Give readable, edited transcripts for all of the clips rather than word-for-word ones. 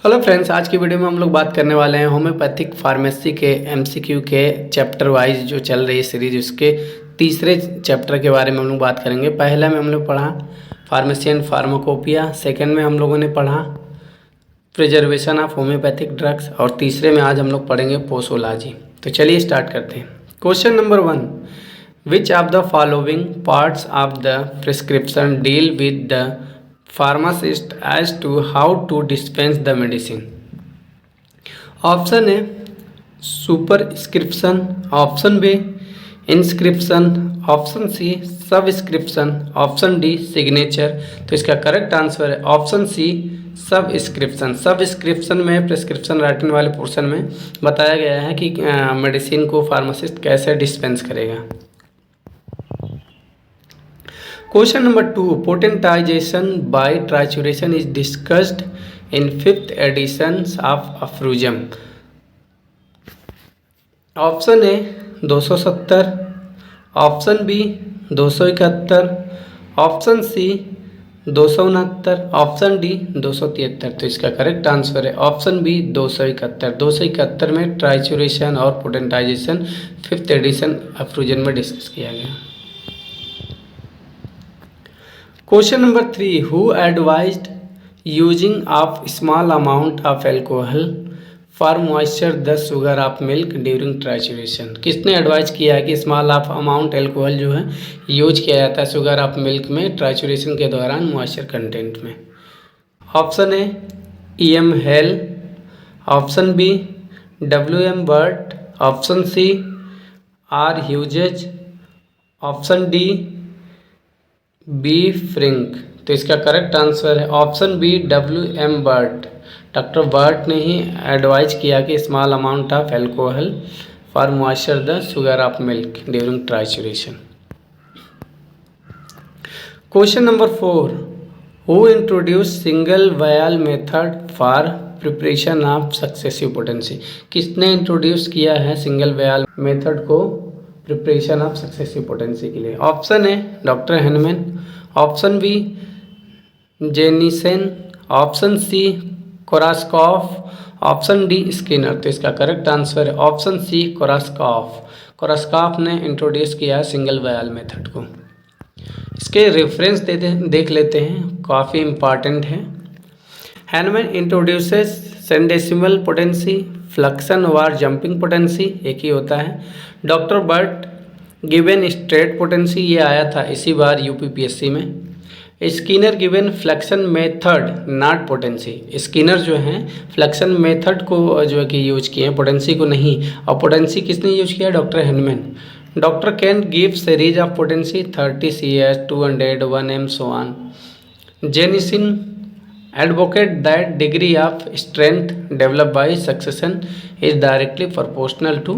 Hello friends, आज की video में हम लोग बात करने वाले हैं होम्योपैथिक फार्मेसी के एमसीक्यू के चैप्टर वाइज जो चल रही है सीरीज, उसके तीसरे चैप्टर के बारे में हम लोग बात करेंगे। पहला में हम लोग पढ़ा फार्मेसी एंड फार्माकोपिया, सेकंड में हम लोगों ने पढ़ा प्रिजर्वेशन ऑफ होम्योपैथिक ड्रग्स, और तीसरे में आज हम लोग पढ़ेंगे पोसोलॉजी। तो चलिए स्टार्ट करते हैं। Question number 1, which of the following parts of the prescription deal with the pharmacist as to how to dispense the medicine. Option A superscription, option B inscription, option C subscription, option D signature. तो इसका correct answer है option C subscription. Subscription में prescription writing वाले portion में बताया गया है कि मेडिसिन को फार्मासिस्ट कैसे डिस्पेंस करेगा। Question number 2, potentization by trituration is discussed in 5th edition of Afruzum. Option A 270, option B 271, option C 269, option D 273। तो इसका करेक्ट आंसर है ऑप्शन बी 271। 271 में ट्राइचुरेशन और पोटेंटाइजेशन 5th एडिशन अफ्रूजन में discuss किया गया। Question number 3, who advised using of small amount of alcohol for moisture the sugar of milk during trituration। किसने advise किया है कि स्मॉल ऑफ अमाउंट एल्कोहल जो है यूज किया जाता है शुगर ऑफ मिल्क में ट्राइचुरेशन के दौरान मॉइस्चर कंटेंट में। Option A E.M. Hale, option B W.M. Burt, option C R. Hughes, option D B Fincke. तो इसका करेक्ट आंसर है option B W.M. Burt. Doctor Burt ने ही एडवाइज किया कि small amount of alcohol for moisture the sugar of milk during trituration. Question number 4, who introduce single vial method for preparation of successive potency. किसने introduce किया है single vial method को preparation of successive potency के लिए। Option A doctor Hahnemann, option B Jenichen, option C Korsakoff, option D Skinner. तो इसका correct answer है option C Korsakoff. Korsakoff ने इंट्रोड्यूस किया है सिंगल वायल मेथड को। इसके रेफरेंस देख लेते हैं, काफ़ी इम्पॉर्टेंट है। Hahnemann introduces centesimal potency, fluxion और जंपिंग पोटेंसी एक ही होता है। Doctor Burt given straight potency, ये आया था इसी बार यूपीपीएससी में। Skinner given fluxion method not potency. Skinner जो है फ्लक्शन मेथड को जो है कि यूज किए हैं, पोटेंसी को नहीं। और पोटेंसी किसने यूज किया? Doctor Henman. Doctor can give series of potency 30 CS, 200, 1M so on। जेनिसन advocate that degree of strength developed by succession is directly proportional to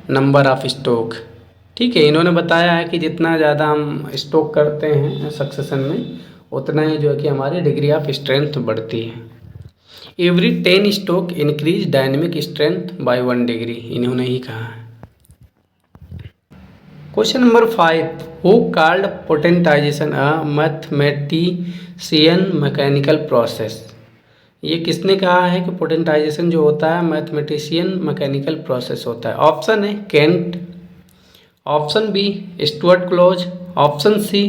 number of stroke। ठीक है, इन्होंने बताया है कि जितना ज़्यादा हम स्ट्रोक करते हैं सक्सेशन में उतना ही जो है कि हमारी डिग्री ऑफ स्ट्रेंथ बढ़ती है। Every 10 stroke increase dynamic strength by 1 degree, इन्होंने ही कहा है। Question number 5, who called potentization a mathematician mechanical process. ये किसने कहा है कि पोटेंटाइजेशन जो होता है मैथमेटिशियन मैकेनिकल प्रोसेस होता है। ऑप्शन है Kent, option B Stuart Claus, option C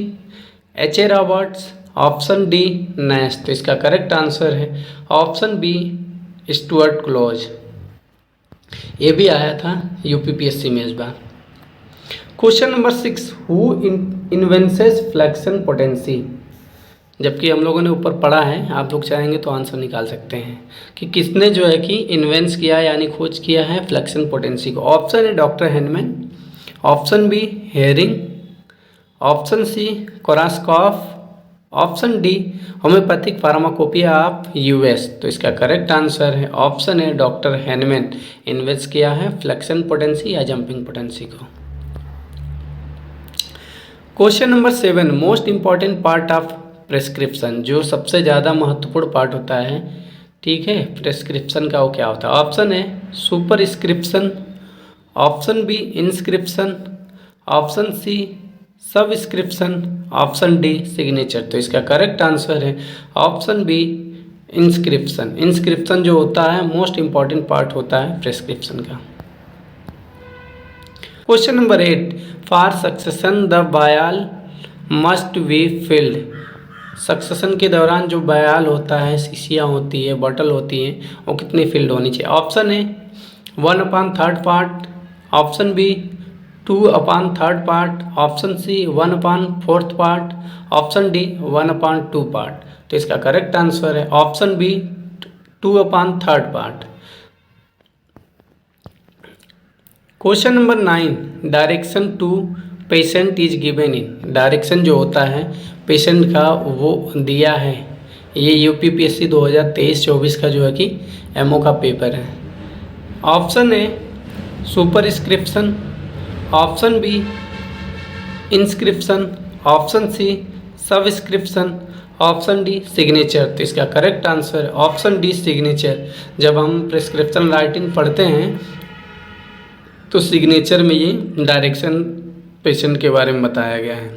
H.A. Roberts, option D Nash. तो इसका करेक्ट आंसर है ऑप्शन बी स्टुअर्ट क्लॉज। ये भी आया था यूपीपीएससी में इस बार। Question number 6, who invents flection potency. जबकि हम लोगों ने ऊपर पढ़ा है, आप लोग चाहेंगे तो आंसर निकाल सकते हैं कि किसने जो है कि इन्वेंस किया यानी खोज किया है फ्लैक्शन पोटेंसी को। ऑप्शन है doctor Hahnemann, option B Hering, option C Korsakoff, option D homoeopathic pharmacopoeia of US। तो इसका करेक्ट आंसर है ऑप्शन है डॉक्टर हेनमैन, इन्वेंस किया है फ्लैक्शन पोटेंसी या जंपिंग पोटेंसी को। Question number 7, most important part of prescription, जो सबसे ज़्यादा महत्वपूर्ण पार्ट होता है, ठीक है, प्रेस्क्रिप्शन का वो क्या होता है। ऑप्शन है superscription, option B inscription, option C subscription, option D signature. तो इसका करेक्ट आंसर है ऑप्शन बी इंस्क्रिप्शन। इंस्क्रिप्शन जो होता है मोस्ट इम्पॉर्टेंट पार्ट होता है प्रेस्क्रिप्शन का। Question number 8, for succession the vial must be filled. Succession के दौरान जो बायाल होता है, शीशियाँ होती है, बॉटल होती हैं, वो कितनी फिल्ड होनी चाहिए? Option A 1/3 part, option B 2/3 part, option C 1/4 part, option D 1/2 part. तो इसका करेक्ट आंसर है option B 2/3 part. Question number 9, direction to patient is given in. Direction जो होता है पेशेंट का वो दिया है। ये यूपीपीएससी 2023-24 का जो है कि एमओ का पेपर है। Option A superscription, option B inscription, option C subscription, option D signature. तो इसका correct answer option D signature. जब हम प्रिस्क्रिप्शन राइटिंग पढ़ते हैं तो सिग्नेचर में ये डायरेक्शन पेशेंट के बारे में बताया गया है।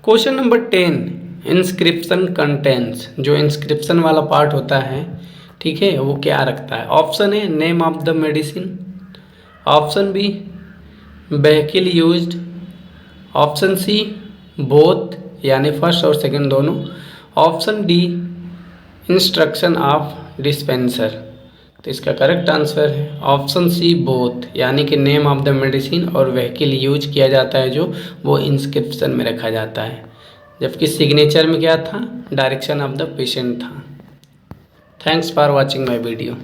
Question number 10, inscription contents. जो इंस्क्रिप्शन वाला पार्ट होता है, ठीक है, वो क्या रखता है? Option A name of the medicine, option B vehicle used, option C both यानी फर्स्ट और सेकंड दोनों, option D instruction of dispenser. तो इसका करेक्ट आंसर है ऑप्शन सी बोथ, यानी कि नेम ऑफ द मेडिसिन और व्हीकल यूज किया जाता है जो वो इंस्क्रिप्शन में रखा जाता है, जबकि सिग्नेचर में क्या था? डायरेक्शन ऑफ द पेशेंट था। Thanks for watching my video.